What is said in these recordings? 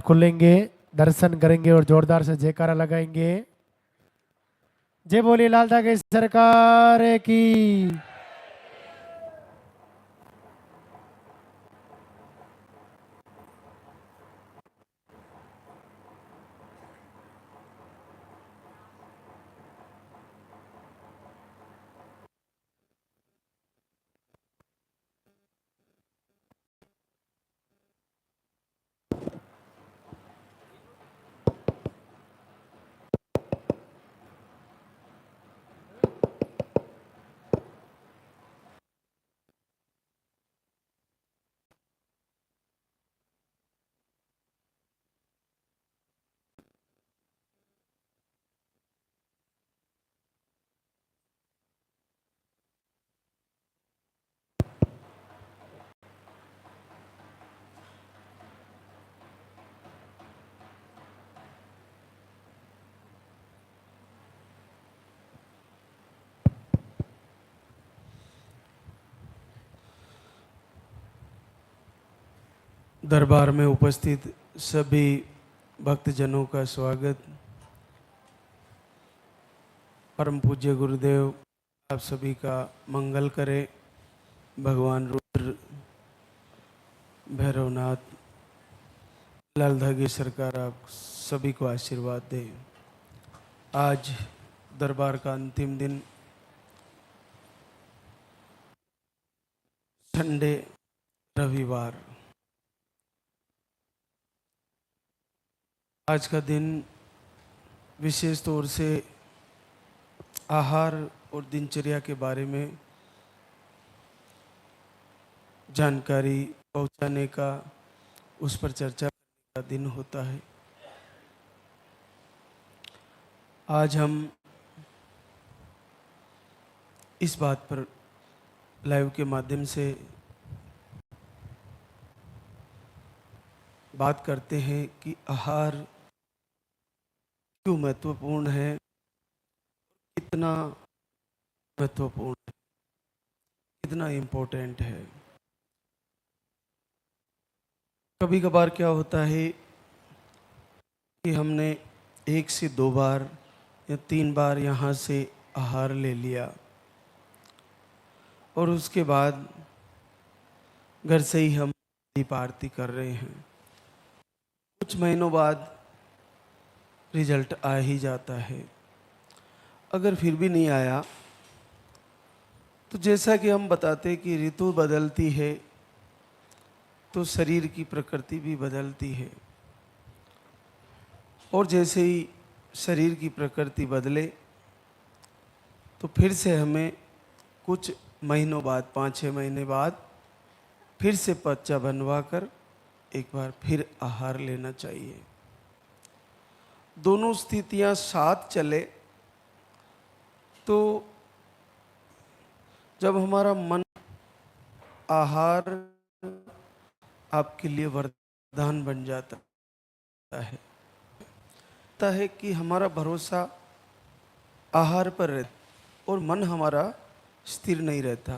खोलेंगे, दर्शन करेंगे और जोरदार से जयकारा लगाएंगे। जय बोले लाल धागे सरकार की। दरबार में उपस्थित सभी भक्तजनों का स्वागत। परम पूज्य गुरुदेव आप सभी का मंगल करें। भगवान रुद्र, भैरवनाथ, लाल धागे सरकार आप सभी को आशीर्वाद दें। आज दरबार का अंतिम दिन, संडे, रविवार। आज का दिन विशेष तौर से आहार और दिनचर्या के बारे में जानकारी पहुंचाने का, उस पर चर्चा करने का दिन होता है। आज हम इस बात पर लाइव के माध्यम से बात करते हैं कि आहार क्यों महत्वपूर्ण है, कितना महत्वपूर्ण है, कितना इम्पोर्टेंट है। कभी कभार क्या होता है कि हमने 1 से 2 बार या 3 बार यहाँ से आहार ले लिया और उसके बाद घर से ही हम दीप आरती कर रहे हैं। कुछ महीनों बाद रिजल्ट आ ही जाता है। अगर फिर भी नहीं आया तो जैसा कि हम बताते कि ऋतु बदलती है तो शरीर की प्रकृति भी बदलती है, और जैसे ही शरीर की प्रकृति बदले तो फिर से हमें कुछ महीनों बाद, 5-6 महीने बाद फिर से पर्चा बनवा कर एक बार फिर आहार लेना चाहिए। दोनों स्थितियां साथ चले तो जब हमारा मन आहार आपके लिए वरदान बन जाता है कि हमारा भरोसा आहार पर रहता और मन हमारा स्थिर नहीं रहता,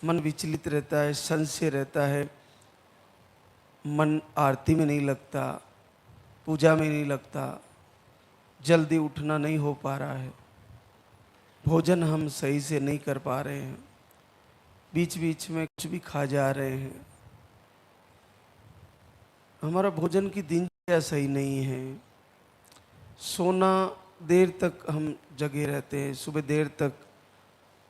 मन विचलित रहता है, संशय रहता है, मन आरती में नहीं लगता, पूजा में नहीं लगता, जल्दी उठना नहीं हो पा रहा है, भोजन हम सही से नहीं कर पा रहे हैं, बीच बीच में कुछ भी खा जा रहे हैं, हमारा भोजन की दिनचर्या सही नहीं है, सोना देर तक हम जगे रहते हैं, सुबह देर तक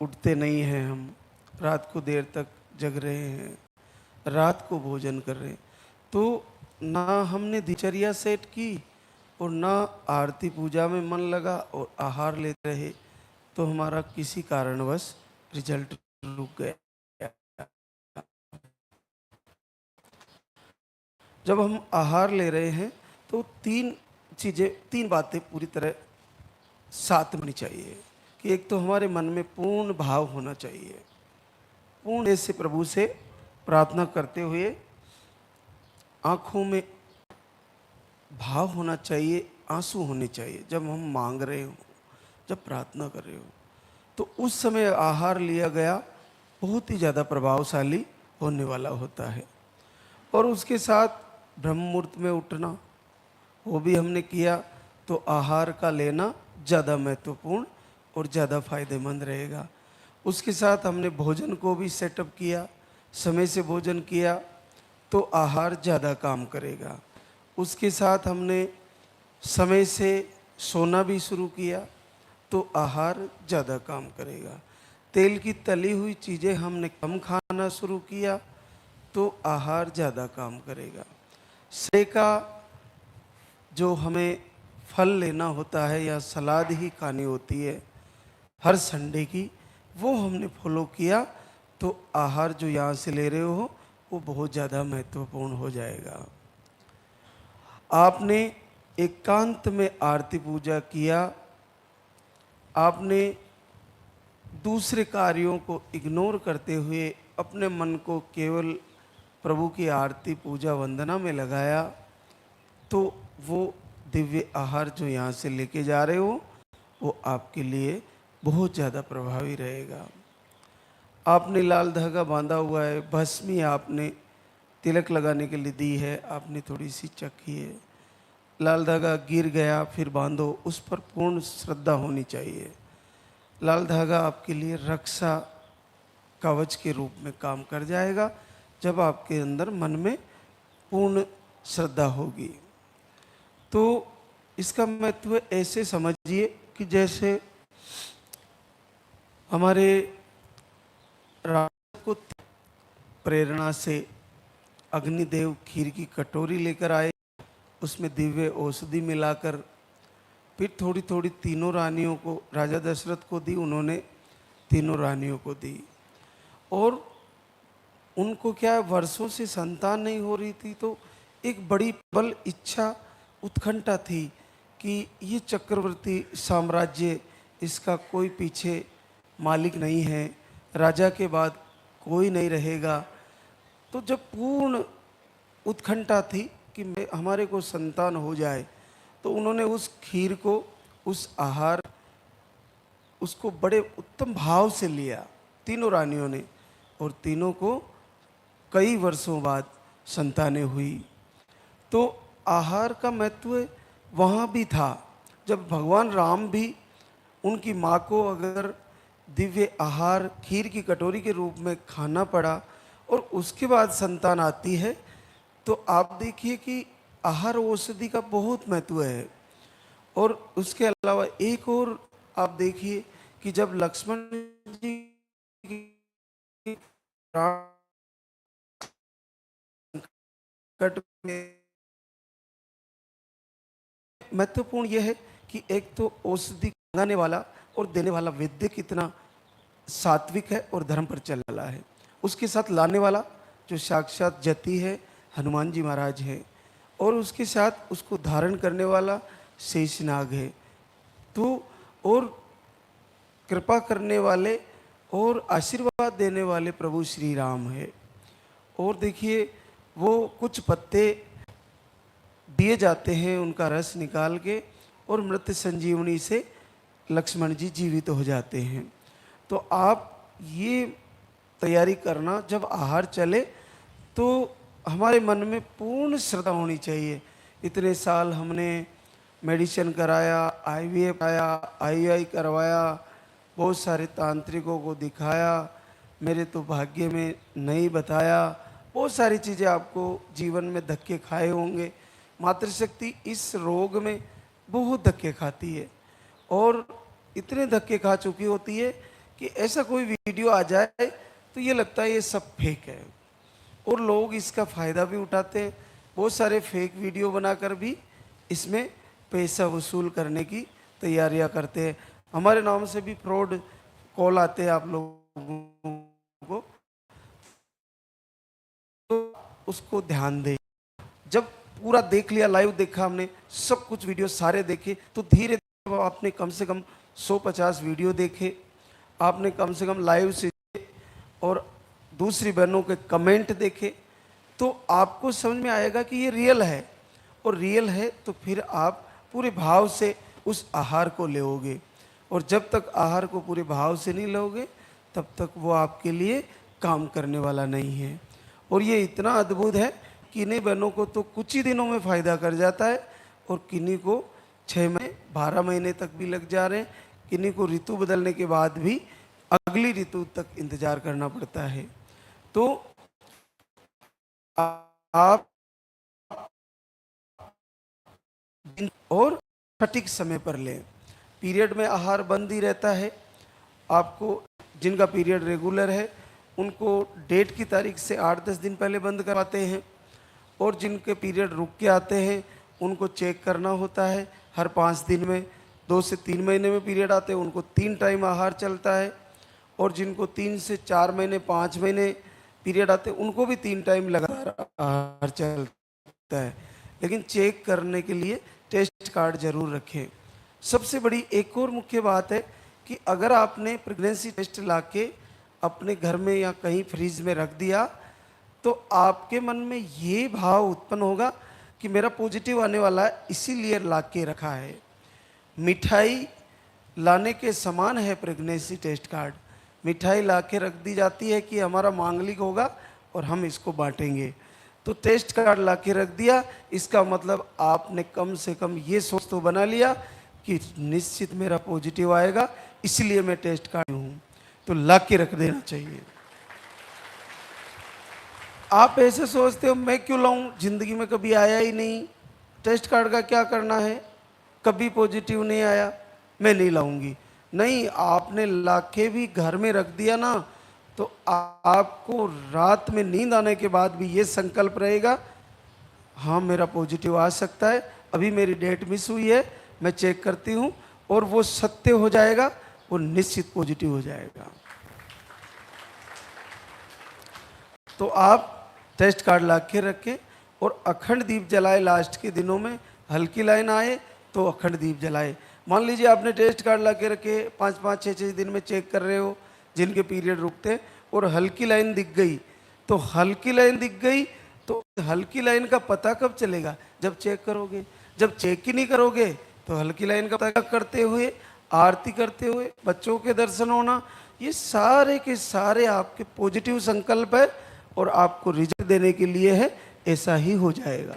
उठते नहीं हैं, हम रात को देर तक जग रहे हैं, रात को भोजन कर रहे हैं, तो ना हमने दिनचर्या सेट की और ना आरती पूजा में मन लगा और आहार लेते रहे, तो हमारा किसी कारणवश रिजल्ट रुक गया। जब हम आहार ले रहे हैं तो 3 बातें पूरी तरह साथ में होनी चाहिए कि एक तो हमारे मन में पूर्ण भाव होना चाहिए, पूर्ण से प्रभु से प्रार्थना करते हुए आंखों में भाव होना चाहिए, आंसू होने चाहिए। जब हम मांग रहे हो, जब प्रार्थना कर रहे हो, तो उस समय आहार लिया गया बहुत ही ज़्यादा प्रभावशाली होने वाला होता है। और उसके साथ ब्रह्म मुहूर्त में उठना, वो भी हमने किया, तो आहार का लेना ज़्यादा महत्वपूर्ण और ज़्यादा फायदेमंद रहेगा। उसके साथ हमने भोजन को भी सेटअप किया, समय से भोजन किया तो आहार ज़्यादा काम करेगा। उसके साथ हमने समय से सोना भी शुरू किया तो आहार ज़्यादा काम करेगा। तेल की तली हुई चीज़ें हमने कम खाना शुरू किया तो आहार ज़्यादा काम करेगा। से का जो हमें फल लेना होता है या सलाद ही खानी होती है हर संडे की, वो हमने फॉलो किया तो आहार जो यहाँ से ले रहे हो वो बहुत ज़्यादा महत्वपूर्ण हो जाएगा। आपने एकांत में आरती पूजा किया, आपने दूसरे कार्यों को इग्नोर करते हुए अपने मन को केवल प्रभु की आरती पूजा वंदना में लगाया, तो वो दिव्य आहार जो यहाँ से लेके जा रहे हो वो आपके लिए बहुत ज़्यादा प्रभावी रहेगा। आपने लाल धागा बांधा हुआ है, भस्मी आपने तिलक लगाने के लिए दी है, आपने थोड़ी सी चखी है, लाल धागा गिर गया फिर बांधो, उस पर पूर्ण श्रद्धा होनी चाहिए। लाल धागा आपके लिए रक्षा कवच के रूप में काम कर जाएगा जब आपके अंदर मन में पूर्ण श्रद्धा होगी। तो इसका महत्व ऐसे समझिए कि जैसे हमारे राजा को प्रेरणा से अग्निदेव खीर की कटोरी लेकर आए, उसमें दिव्य औषधि मिलाकर फिर थोड़ी थोड़ी तीनों रानियों को राजा दशरथ को दी, उन्होंने तीनों रानियों को दी। और उनको क्या वर्षों से संतान नहीं हो रही थी, तो एक बड़ी प्रबल इच्छा उत्कंठा थी कि ये चक्रवर्ती साम्राज्य, इसका कोई पीछे मालिक नहीं है, राजा के बाद कोई नहीं रहेगा। तो जब पूर्ण उत्कंठा थी कि हमारे को संतान हो जाए, तो उन्होंने उस खीर को, उस आहार, उसको बड़े उत्तम भाव से लिया तीनों रानियों ने, और तीनों को कई वर्षों बाद संतानें हुई। तो आहार का महत्व वहाँ भी था। जब भगवान राम भी उनकी माँ को अगर दिव्य आहार खीर की कटोरी के रूप में खाना पड़ा और उसके बाद संतान आती है, तो आप देखिए कि आहार औषधि का बहुत महत्व है। और उसके अलावा एक और आप देखिए कि जब लक्ष्मण जी कट में महत्वपूर्ण यह है कि एक तो औषधि मंगाने वाला और देने वाला वैद्य कितना सात्विक है और धर्म पर चल रहा है, उसके साथ लाने वाला जो साक्षात जति है हनुमान जी महाराज है, और उसके साथ उसको धारण करने वाला शेषनाग है। तो और कृपा करने वाले और आशीर्वाद देने वाले प्रभु श्री राम है। और देखिए वो कुछ पत्ते दिए जाते हैं, उनका रस निकाल के, और मृत संजीवनी से लक्ष्मण जी जीवित हो जाते हैं। तो आप ये तैयारी करना, जब आहार चले तो हमारे मन में पूर्ण श्रद्धा होनी चाहिए। इतने साल हमने मेडिसिन कराया, IVF आया, IUI करवाया, बहुत सारे तांत्रिकों को दिखाया, मेरे तो भाग्य में नहीं बताया, बहुत सारी चीज़ें आपको जीवन में धक्के खाए होंगे। मातृशक्ति इस रोग में बहुत धक्के खाती है, और इतने धक्के खा चुकी होती है कि ऐसा कोई वीडियो आ जाए तो ये लगता है ये सब फेक है, और लोग इसका फ़ायदा भी उठाते हैं। बहुत सारे फेक वीडियो बनाकर भी इसमें पैसा वसूल करने की तैयारियां करते हैं। हमारे नाम से भी फ्रॉड कॉल आते हैं आप लोगों को, तो उसको ध्यान दें। जब पूरा देख लिया, लाइव देखा हमने, सब कुछ वीडियो सारे देखे, तो धीरे धीरे आपने कम से कम 150 वीडियो देखे, आपने कम से कम लाइव से और दूसरी बहनों के कमेंट देखे, तो आपको समझ में आएगा कि ये रियल है। और रियल है तो फिर आप पूरे भाव से उस आहार को लोगे, और जब तक आहार को पूरे भाव से नहीं लोगे तब तक वो आपके लिए काम करने वाला नहीं है। और ये इतना अद्भुत है कि इन्हीं बहनों को तो कुछ ही दिनों में फ़ायदा कर जाता है, और किन्हीं को 6 महीने 12 महीने तक भी लग जा रहे हैं, किन्हीं को ऋतु बदलने के बाद भी अगली ऋतु तक इंतजार करना पड़ता है। तो आप और सटीक समय पर लें। पीरियड में आहार बंद ही रहता है। आपको जिनका पीरियड रेगुलर है उनको डेट की तारीख से 8-10 दिन पहले बंद करवाते हैं, और जिनके पीरियड रुक के आते हैं उनको चेक करना होता है हर 5 दिन में। 2 से 3 महीने में पीरियड आते हैं उनको 3 टाइम आहार चलता है, और जिनको 3 से 4 महीने 5 महीने पीरियड आते हैं उनको भी 3 टाइम लगातार आहार चलता है। लेकिन चेक करने के लिए टेस्ट कार्ड जरूर रखें। सबसे बड़ी एक और मुख्य बात है कि अगर आपने प्रेगनेंसी टेस्ट लाके अपने घर में या कहीं फ्रिज में रख दिया तो आपके मन में ये भाव उत्पन्न होगा कि मेरा पॉजिटिव आने वाला है, इसीलिए ला के रखा है। मिठाई लाने के समान है प्रेगनेंसी टेस्ट कार्ड। मिठाई ला के रख दी जाती है कि हमारा मांगलिक होगा और हम इसको बांटेंगे। तो टेस्ट कार्ड ला के रख दिया, इसका मतलब आपने कम से कम ये सोच तो बना लिया कि निश्चित मेरा पॉजिटिव आएगा, इसलिए मैं टेस्ट कार्ड हूँ। तो ला के रख देना चाहिए। आप ऐसे सोचते हो मैं क्यों लाऊं, जिंदगी में कभी आया ही नहीं, टेस्ट कार्ड का क्या करना है, कभी पॉजिटिव नहीं आया, मैं नहीं लाऊंगी। नहीं, आपने लाके भी घर में रख दिया ना, तो आपको रात में नींद आने के बाद भी ये संकल्प रहेगा, हाँ मेरा पॉजिटिव आ सकता है, अभी मेरी डेट मिस हुई है, मैं चेक करती हूँ, और वो सत्य हो जाएगा, वो निश्चित पॉजिटिव हो जाएगा। तो आप टेस्ट कार्ड ला के रखें और अखंड दीप जलाए। लास्ट के दिनों में हल्की लाइन आए तो अखंड दीप जलाए। मान लीजिए आपने टेस्ट कार्ड ला के रखे, 5-5, 6-6 दिन में चेक कर रहे हो जिनके पीरियड रुकते, और हल्की लाइन दिख गई, तो हल्की लाइन दिख गई तो हल्की लाइन का पता कब चलेगा, जब चेक करोगे। जब चेक ही नहीं करोगे तो हल्की लाइन का पता करते हुए, आरती करते हुए, बच्चों के दर्शन होना, ये सारे के सारे आपके पॉजिटिव संकल्प है और आपको रिजल्ट देने के लिए है, ऐसा ही हो जाएगा।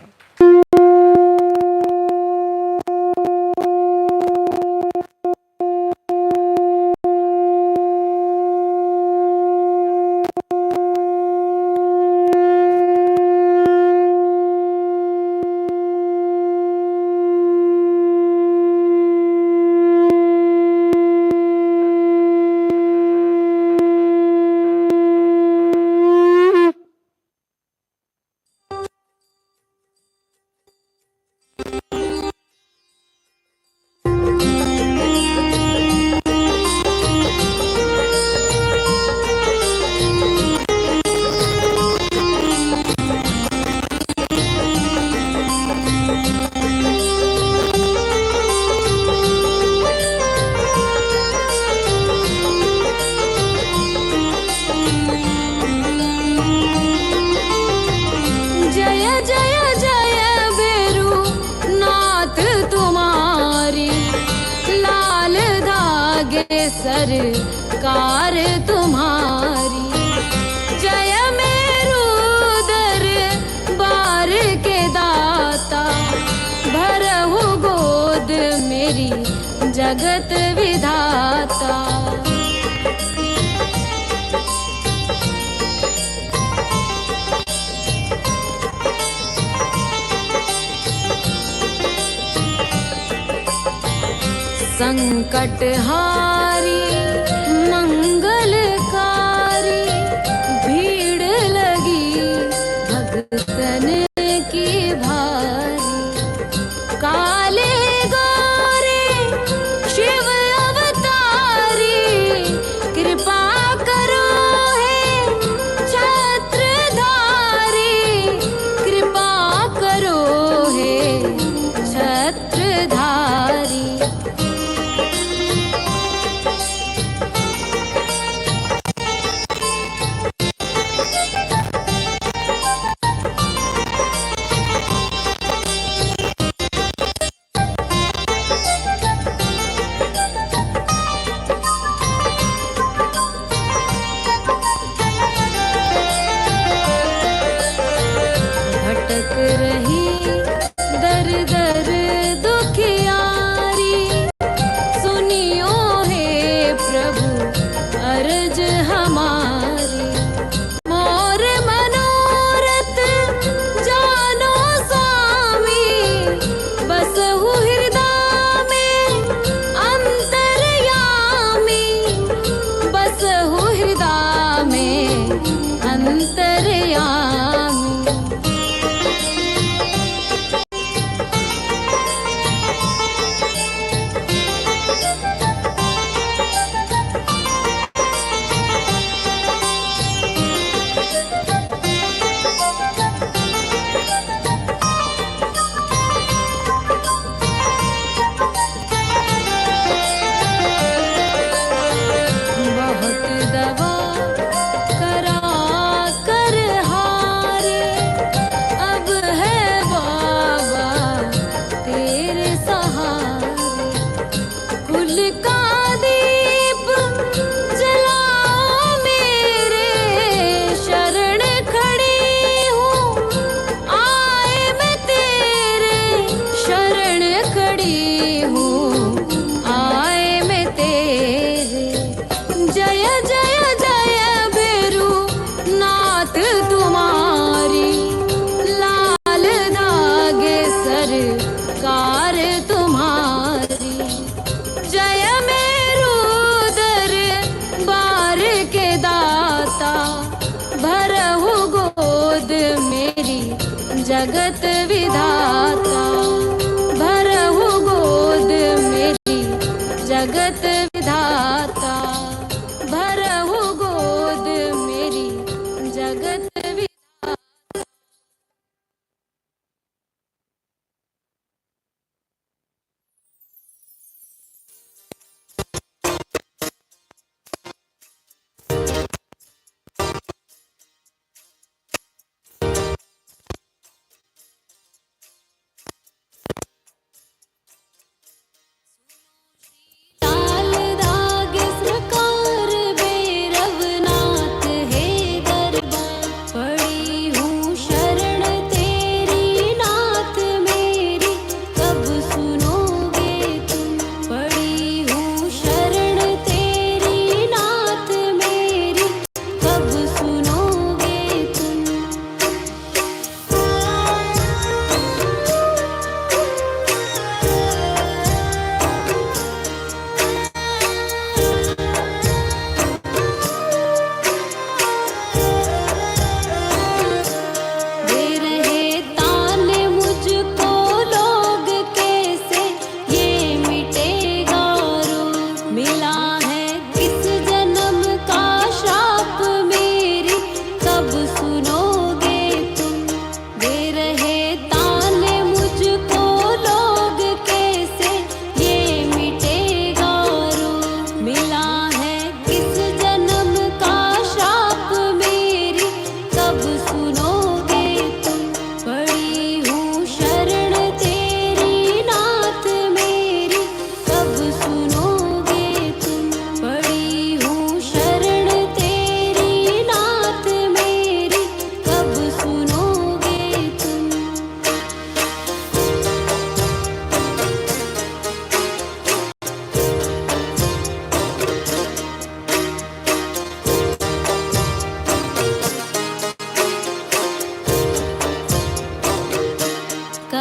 सरकार तुम्हारी, जय मेरू दरबार के दाता, भरहु गोद मेरी जगत विधाता। संकट हारी मंगलकारी, भीड़ लगी भक्तन की भारी। काले गोरे शिव अवतारी, कृपा करो हे छत्रधारी, कृपा करो हे छत्रधारी।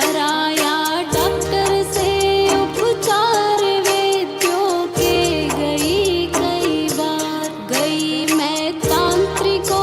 कराया डॉक्टर से उपचार वेद्यों के गई कई बार, गई मैं तांत्रिकों